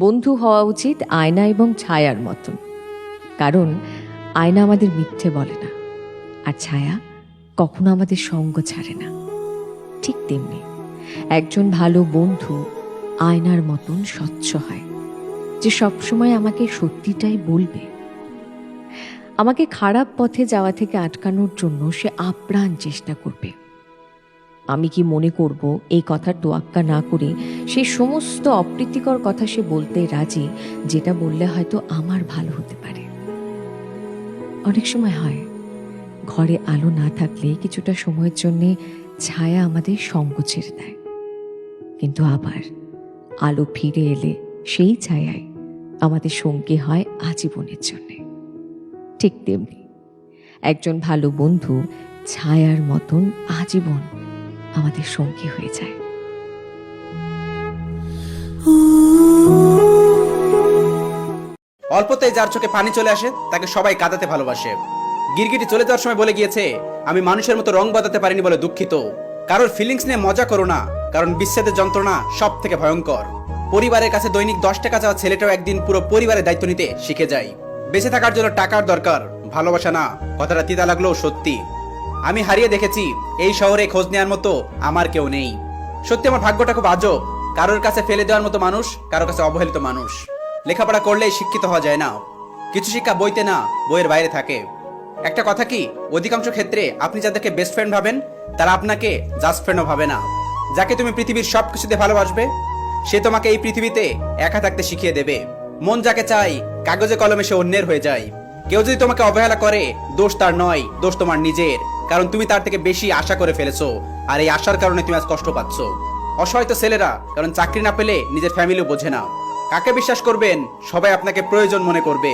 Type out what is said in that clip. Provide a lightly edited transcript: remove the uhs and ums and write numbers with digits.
বন্ধু হওয়া উচিত আয়না এবং ছায়ার মতন। কারণ আয়না আমাদের মিথ্যে বলে না, আর ছায়া কখনো আমাদের সঙ্গ ছাড়ে না। ঠিক তেমনি একজন ভালো বন্ধু আয়নার মতন স্বচ্ছ হয়, যে সবসময় আমাকে সত্যিটাই বলবে। আমাকে খারাপ পথে যাওয়া থেকে আটকানোর জন্য সে আপ্রাণ চেষ্টা করবে। আমি কি মনে করব এই কথার তোয়াক্কা না করে সেই সমস্ত অপ্রীতিকর কথা সে বলতে রাজি, যেটা বললে হয়তো আমার ভালো হতে পারে। অনেক সময় হয় ঘরে আলো না থাকলে কিছুটা সময়ের জন্যে ছায়া আমাদের সঙ্গ ছেড়ে দেয়, কিন্তু আবার আলো ফিরে এলে সেই ছায়াই আমাদের সঙ্গী হয় আজীবনের জন্যে। ঠিক তেমনি একজন ভালো বন্ধু ছায়ার মতন আজীবন আমাদের সঙ্গী হয়ে যায়। অল্পতেই যার চোখে পানি চলে আসে তাকে সবাই কাঁদাতে ভালোবাসে। গিরগিটি চলে যাওয়ার সময় বলে গিয়েছে, আমি মানুষের মতো রং বদলাতে পারিনি বলে দুঃখিত। কারোর ফিলিংস নিয়ে মজা করো না, কারণ বিচ্ছেদের যন্ত্রণা সব থেকে ভয়ঙ্কর। পরিবারের কাছে দৈনিক 10 টাকা চাওয়া ছেলেটাও একদিন পুরো পরিবারের দায়িত্ব নিতে শিখে যায়। বেঁচে থাকার জন্য টাকার দরকার, ভালোবাসা না। কথাটা তিতা লাগলেও সত্যি। আমি হারিয়ে দেখেছি এই শহরে খোঁজ নেওয়ার মতো আমার কেউ নেই। সত্যি আমার ভাগ্যটা খুব আজব। কারোর কাছে ফেলে দেওয়ার মতো মানুষ, কারোর কাছে অবহেলিত মানুষ। লেখাপড়া করলেই শিক্ষিত হওয়া যায় না। কিছু শিক্ষা বইতে না, বইয়ের বাইরে থাকে। একটা কথা কি, অধিকাংশ ক্ষেত্রে আপনি যাদেরকে বেস্ট ফ্রেন্ড ভাবেন তারা আপনাকে জাস্ট ফ্রেন্ডও ভাবে না। যাকে তুমি পৃথিবীর সব কিছুতে ভালোবাসবে সে তোমাকে এই পৃথিবীতে একা থাকতে শিখিয়ে দেবে। মন যাকে চাই কাগজে কলমে সে অন্যের হয়ে যায়। কেউ যদি তোমাকে অবহেলা করে, দোষ তার নয়, দোষ তোমার নিজের। কারণ তুমি তার থেকে বেশি আশা করে ফেলেছো, আর এই আশার কারণে তুমি আজ কষ্ট পাচ্ছ। অসহায় তো ছেলেরা, কারণ চাকরি না পেলে নিজের ফ্যামিলিও বোঝে না। কাকে বিশ্বাস করবেন? সবাই আপনাকে প্রয়োজন মনে করবে।